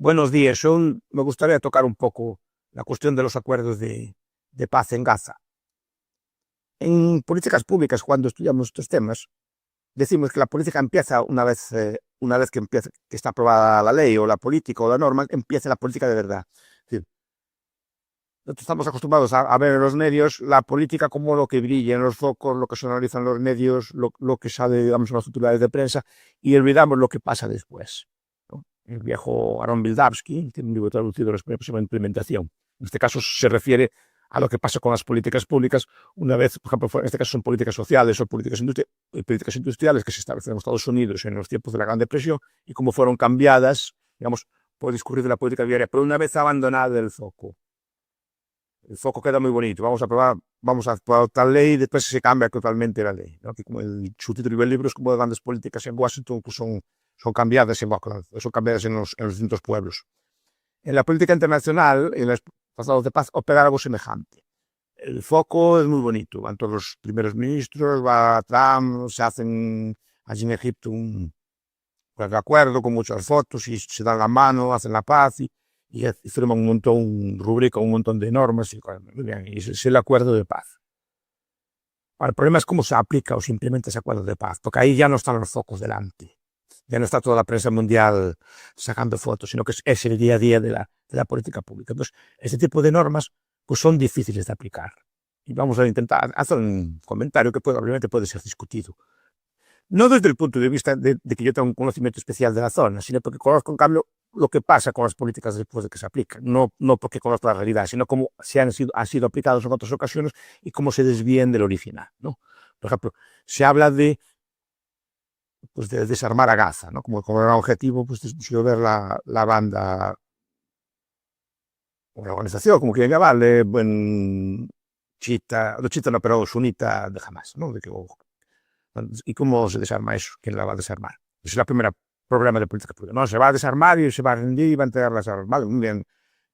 Buenos días. Me gustaría tocar un poco la cuestión de los acuerdos de paz en Gaza. En políticas públicas, cuando estudiamos estos temas, decimos que la política empieza una vez que está aprobada la ley o la política o la norma, empieza la política de verdad. Es decir, nosotros estamos acostumbrados a ver en los medios la política como lo que brilla en los focos, lo que se analiza en los medios, lo que sale, digamos, en los titulares de prensa, y olvidamos lo que pasa después, ¿no? El viejo Aaron Bildavsky tiene un libro traducido, se llama Implementación. En este caso se refiere a lo que pasa con las políticas públicas una vez, por ejemplo, en este caso son políticas sociales o políticas industriales que se establecen en Estados Unidos en los tiempos de la Gran Depresión y cómo fueron cambiadas, digamos, por el discurrir de la política diaria, pero una vez abandonada el foco queda muy bonito, vamos a aprobar tal ley y después se cambia totalmente la ley, ¿no? Que como el subtítulo del libro es como grandes políticas en Washington pues son cambiadas en Auckland, son cambiadas en los distintos pueblos. En la política internacional, en los tratados de paz, opera algo semejante. El foco es muy bonito, van todos los primeros ministros, va Trump, se hacen allí en Egipto un acuerdo con muchas fotos y se dan la mano, hacen la paz y firman un montón, rubrican un montón de normas y es el acuerdo de paz. Ahora, el problema es cómo se aplica o se implementa ese acuerdo de paz, porque ahí ya no están los focos delante, ya no está toda la prensa mundial sacando fotos, sino que es el día a día de la política pública. Entonces, este tipo de normas pues son difíciles de aplicar. Y vamos a intentar hacer un comentario que obviamente puede ser discutido. No desde el punto de vista de que yo tenga un conocimiento especial de la zona, sino porque conozco, en cambio, lo que pasa con las políticas después de que se aplican. No porque conozco la realidad, sino cómo han sido aplicados en otras ocasiones y cómo se desvían del original, ¿no? Por ejemplo, se habla de desarmar a Gaza, ¿no? Como era objetivo, pues disolver la banda o la organización, como quieran llamarle, chiita no, pero sunita de Hamas, ¿no? ¿Y cómo se desarma eso? ¿Quién la va a desarmar? Ese es el primer problema de política pública. No, se va a desarmar y se va a rendir y va a entregar las armas. Vale, muy bien.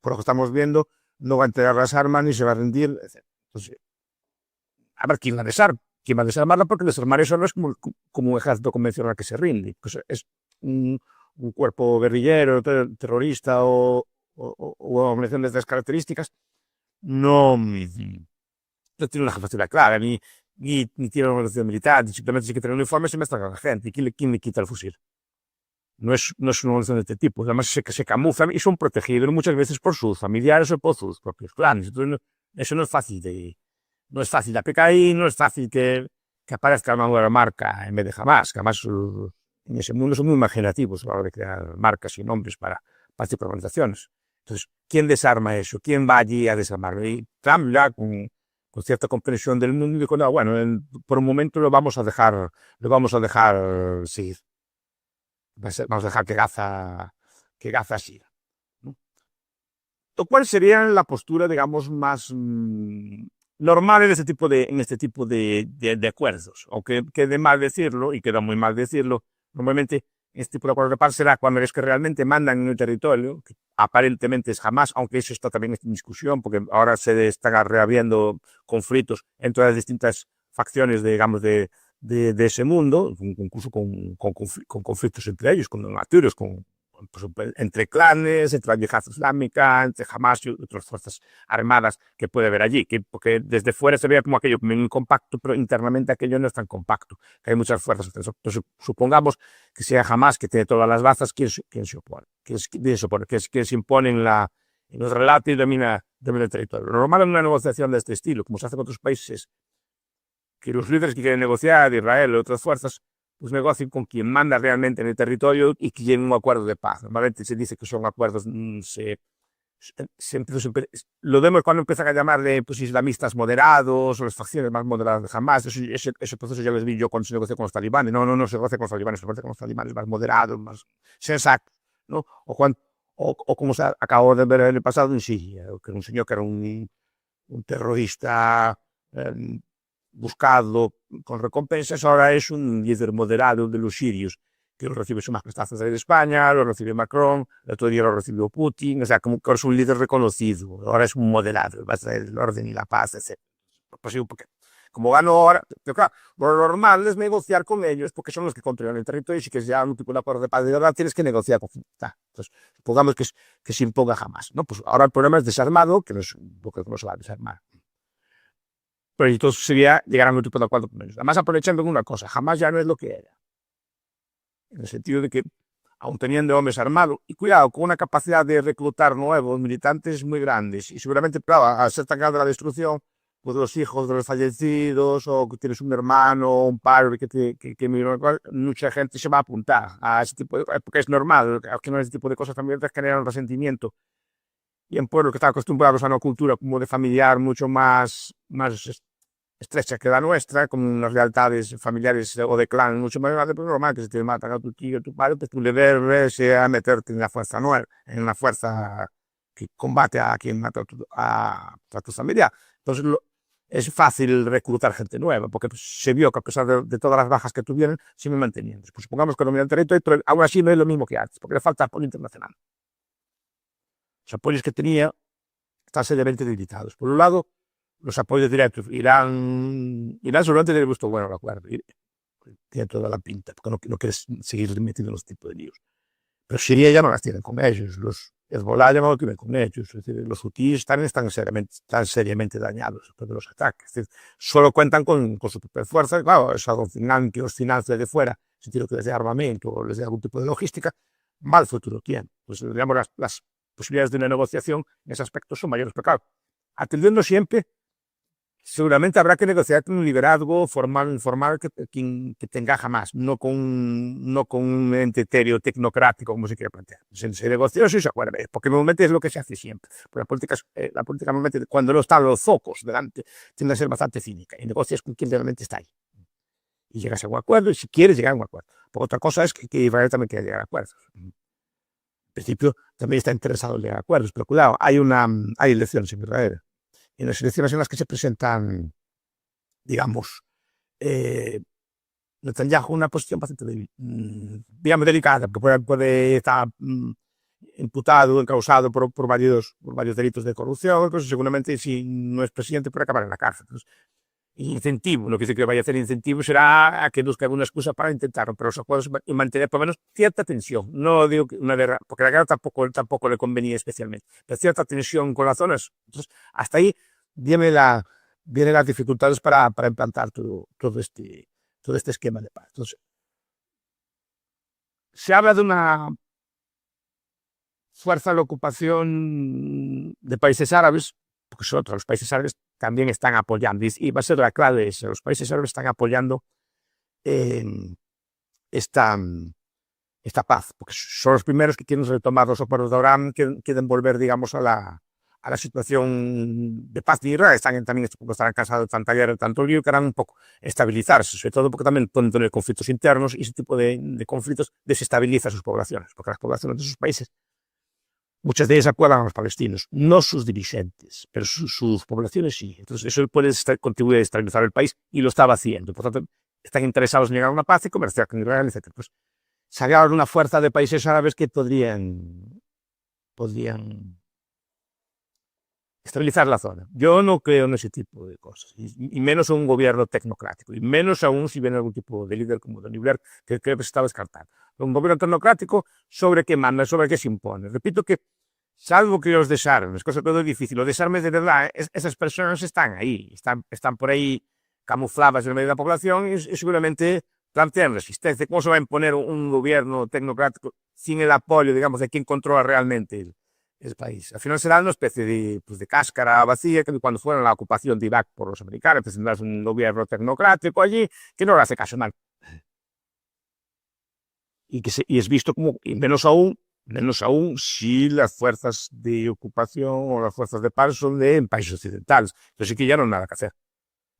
Por lo que estamos viendo, no va a entregar las armas ni se va a rendir, etc. Entonces, a ver, ¿quién la desarma? ¿Quién va a desarmarla? Porque desarmar eso no es como un ejército convencional que se rinde. Pues es un cuerpo guerrillero, terrorista o organización de estas características. No tiene una jefatura clara, ni tiene una organización militar, simplemente si que tener un uniforme se mezcla con la gente. ¿Quién le quita el fusil? No es una organización de este tipo. Además, se camuflan y son protegidos muchas veces por sus familiares o por sus propios clanes. Entonces, eso no es fácil de aplicar y no es fácil que aparezca una nueva marca en vez de jamás. Que además, en ese mundo son muy imaginativos a la hora de crear marcas y nombres para tipo de organizaciones. Entonces, ¿quién desarma eso? ¿Quién va allí a desarmarlo? Y Trump ya con cierta comprensión del mundo dijo, no, bueno, por un momento lo vamos a dejar seguir. Vamos a dejar que Gaza siga, ¿no? ¿Cuál sería la postura, digamos, más normal en este tipo de acuerdos? Aunque quede mal decirlo, y queda muy mal decirlo, normalmente este tipo de acuerdo de paz será cuando es que realmente mandan en un territorio, que aparentemente es jamás, aunque eso está también en discusión, porque ahora se están reabriendo conflictos entre las distintas facciones, digamos, de ese mundo, incluso con conflictos entre ellos, con donatorios, entre clanes, entre la yihad islámica, entre Hamas y otras fuerzas armadas que puede haber allí, porque desde fuera se ve como aquello muy compacto, pero internamente aquello no es tan compacto, que hay muchas fuerzas. Entonces, supongamos que sea Hamas, que tiene todas las bazas, ¿quién se opone? ¿Quién se impone en los relatos y domina el territorio? Lo normal en una negociación de este estilo, como se hace en otros países, que los líderes que quieren negociar, Israel o otras fuerzas, pues negocien con quien manda realmente en el territorio y que lleguen a un acuerdo de paz. Normalmente se dice que son acuerdos, lo vemos cuando empiezan a llamarle pues, islamistas moderados o las facciones más moderadas de Hamas. Ese proceso ya lo vi yo cuando se negoció con los talibanes. No se negocia con los talibanes, se negocia con los talibanes más moderados, más sensatos, ¿no? O como se acabó de ver en el pasado en Siria, que era un señor que era un terrorista buscado con recompensas, ahora es un líder moderado de los sirios, que lo recibe más prestaciones de España, lo recibe Macron, el otro día lo recibió Putin, o sea, como que es un líder reconocido, ahora es un moderado, va a traer el orden y la paz, etc. Pues, como gano ahora, pero claro, lo normal es negociar con ellos porque son los que controlan el territorio y si quieres llegar a un tipo de acuerdo de paz de verdad tienes que negociar con entonces, supongamos que se imponga jamás, ¿no? Pues ahora el problema es desarmado, que no es porque no se va a desarmar. Pero entonces sería llegar a un tipo de acuerdo con ellos. Además, aprovechando una cosa, jamás ya no es lo que era. En el sentido de que, aun teniendo hombres armados, y cuidado, con una capacidad de reclutar nuevos militantes muy grandes, y seguramente, claro, al ser tan grande la destrucción, pues los hijos de los fallecidos, o que tienes un hermano, un padre mucha gente se va a apuntar a ese tipo de cosas, porque es normal, que no ese tipo de cosas también generan resentimiento. Y en pueblos que están acostumbrados a una cultura como de familiar mucho más estrecha que la nuestra, con unas lealtades familiares o de clan mucho más grandes, pues normal que si te matan a tu tío, a tu padre, pues tú le debes a meterte en la fuerza nueva, en la fuerza que combate a quien mata a tu familia. Entonces es fácil reclutar gente nueva, porque pues, se vio que a pesar de todas las bajas que tuvieron, siguen manteniendo. Pues supongamos que dominan el territorio, pero aún así no es lo mismo que antes, porque le falta apoyo internacional. Los apoyos que tenía están seriamente debilitados. Por un lado, los apoyos directos. Irán seguramente le gustó bueno el acuerdo. Tiene toda la pinta, porque no quieres seguir metiendo en los tipos de líos. Pero Siria ya no las tienen con ellos. Los Hezbollah ya no lo tienen con ellos. Es decir, los hutíes están seriamente dañados por los ataques. Es decir, solo cuentan con su propia fuerza. Claro, esa que os financia de fuera, si tiene que les dé armamento o les dé algún tipo de logística, mal futuro tienen. Pues digamos, las posibilidades de una negociación en ese aspecto son mayores. Pero claro, atendiendo siempre, seguramente habrá que negociar con un liderazgo formal que te encaja más, no con un ente etéreo tecnocrático como se quiere plantear. Se negocia eso y se acuerda, porque normalmente es lo que se hace siempre. Pero la política normalmente, cuando no están los focos delante, tiende a ser bastante cínica y negocias con quien realmente está ahí. Y llegas a un acuerdo, y si quieres llegar a un acuerdo. Por otra cosa es que Israel también quiere llegar a acuerdos. En principio también está interesado en llegar a acuerdos, pero cuidado, hay elecciones en Israel. En las elecciones en las que se presentan, digamos, Netanyahu una posición bastante digamos, delicada, porque puede estar imputado, encausado por varios delitos de corrupción, entonces seguramente si no es presidente puede acabar en la cárcel. Entonces, incentivo, lo que dice que vaya a hacer incentivo será a que busque alguna excusa para intentarlo, pero los acuerdos y mantener por lo menos cierta tensión. No digo que una guerra, porque la guerra tampoco le convenía especialmente, pero cierta tensión con las zonas. Entonces, hasta ahí vienen las dificultades para implantar todo este esquema de paz. Entonces, se habla de una fuerza de ocupación de países árabes, porque los países árabes también están apoyando, y va a ser la clave eso, los países árabes están apoyando esta paz, porque son los primeros que quieren retomar los acuerdos de Abraham, que quieren volver, digamos, a la situación de paz de Israel. También estarán cansados de tanta guerra, de tanto lío, que harán un poco estabilizarse, sobre todo porque también pueden tener conflictos internos y ese tipo de conflictos desestabiliza a sus poblaciones, porque las poblaciones de sus países, muchas de ellas apoyan a los palestinos, no sus dirigentes, pero sus poblaciones sí. Entonces eso puede contribuir a estabilizar el país y lo estaba haciendo. Por tanto, están interesados en llegar a una paz y comerciar con Israel, etc. Pues sacaron una fuerza de países árabes que podrían estabilizar la zona. Yo no creo en ese tipo de cosas, y menos en un gobierno tecnocrático, y menos aún si viene algún tipo de líder como Tony Blair, que creo que se está descartando. Un gobierno tecnocrático sobre qué manda, sobre qué se impone. Repito que, salvo que los desarmes, cosa todo difícil, los desarmes de verdad, esas personas están ahí, están por ahí camufladas en el medio de la población y seguramente plantean resistencia. ¿Cómo se va a imponer un gobierno tecnocrático sin el apoyo, digamos, de quien controla realmente el país? Al final será una especie de cáscara vacía, que cuando fuera la ocupación de Irak por los americanos, pues tendrás un gobierno tecnocrático allí que no le hace caso mal. Y es visto como, y menos aún si las fuerzas de ocupación o las fuerzas de paz son de países occidentales. Entonces sí que ya no hay nada que hacer.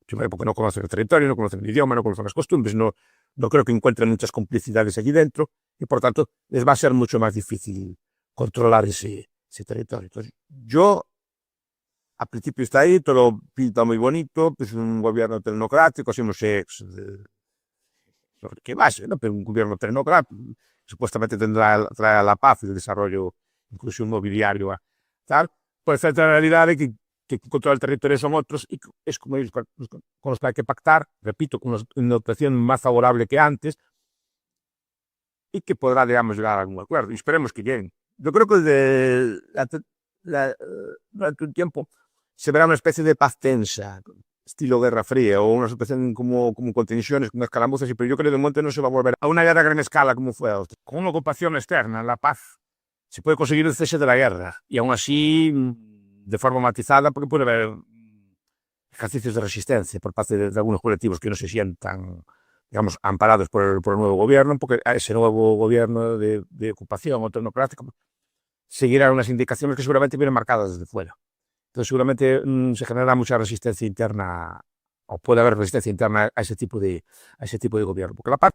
Primero porque no conocen el territorio, no conocen el idioma, no conocen las costumbres, no creo que encuentren muchas complicidades allí dentro y por tanto les va a ser mucho más difícil controlar ese territorio. Entonces, yo, al principio está ahí, todo pinta muy bonito, pues un gobierno tecnocrático, así no sé sobre qué base, ¿no? Pero un gobierno tecnocrático supuestamente traerá la paz y el desarrollo, incluso inmobiliario, tal, pues esta realidad de que que controla el territorio son otros y es como ellos con los que hay que pactar, repito, con una situación más favorable que antes y que podrá, digamos, llegar a algún acuerdo. Y esperemos que lleguen. Yo creo que durante un tiempo se verá una especie de paz tensa, estilo Guerra Fría, o una situación como con tensiones, con escaramuzas, pero yo creo que de momento no se va a volver a una guerra a gran escala como fue otra. Con una ocupación externa, la paz, se puede conseguir el cese de la guerra, y aún así, de forma matizada, porque puede haber ejercicios de resistencia por parte de algunos colectivos que no se sientan, digamos, amparados por el nuevo gobierno, porque a ese nuevo gobierno de ocupación o tecnocrático seguirán unas indicaciones que seguramente vienen marcadas desde fuera. Entonces seguramente se generará mucha resistencia interna, o puede haber resistencia interna a ese tipo de gobierno, porque la paz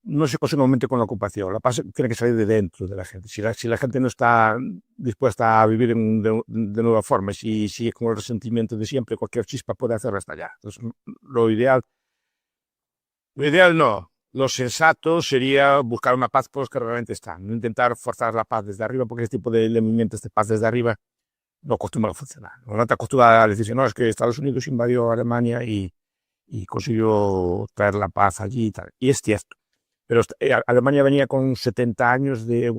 no se consigue solamente con la ocupación, la paz tiene que salir de dentro de la gente. Si la gente no está dispuesta a vivir de nueva forma, si sigue con el resentimiento de siempre, cualquier chispa puede hacerla estallar. Entonces, lo ideal no. Lo sensato sería buscar una paz por los que realmente están, no intentar forzar la paz desde arriba, porque este tipo de movimientos de paz desde arriba no acostumbran a funcionar. No te acostumbra a decirse, no, es que Estados Unidos invadió Alemania y consiguió traer la paz allí y tal. Y es cierto. Pero Alemania venía con 70 años de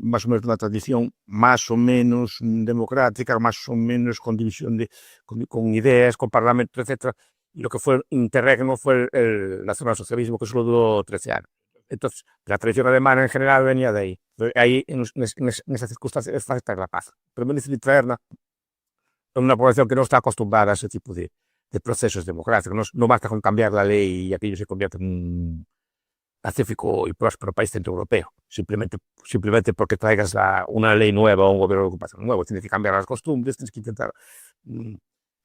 más o menos una tradición más o menos democrática, más o menos con división con ideas, con parlamento, etc. Y lo que fue interregno fue el nacionalsocialismo, que solo duró 13 años. Entonces, la tradición alemana en general venía de ahí. Ahí, en esas circunstancias, es fácil traer la paz. Pero es difícil traerla en una población que no está acostumbrada a ese tipo de procesos democráticos. No basta con cambiar la ley y aquello se convierte en un pacífico y próspero país centroeuropeo. Simplemente porque traigas una ley nueva o un gobierno de ocupación nuevo. Tienes que cambiar las costumbres, tienes que intentar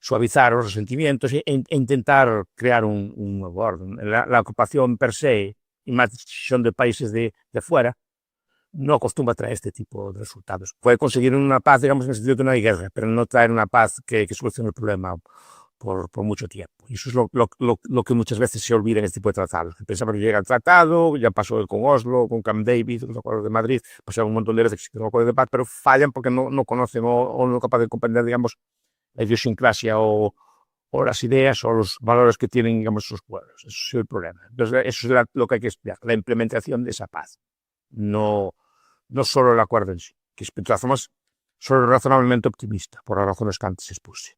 suavizar los resentimientos e intentar crear un nuevo orden. La ocupación per se, y más son de países de fuera, no acostumbra a traer este tipo de resultados. Puede conseguir una paz, digamos, en el sentido de una guerra, pero no traer una paz que solucione el problema por mucho tiempo. Y eso es lo que muchas veces se olvida en este tipo de tratados. Pensamos que llega el tratado, ya pasó con Oslo, con Camp David, los acuerdos de Madrid, pasaron un montón de veces que existen acuerdos de paz, pero fallan porque no conocen o no son capaces de comprender, digamos, la idiosincrasia o las ideas o los valores que tienen, digamos, sus pueblos. Eso es el problema. Entonces, eso es lo que hay que estudiar, la implementación de esa paz. No solo el acuerdo en sí, que es de todas formas solo razonablemente optimista, por las razones que antes expuse.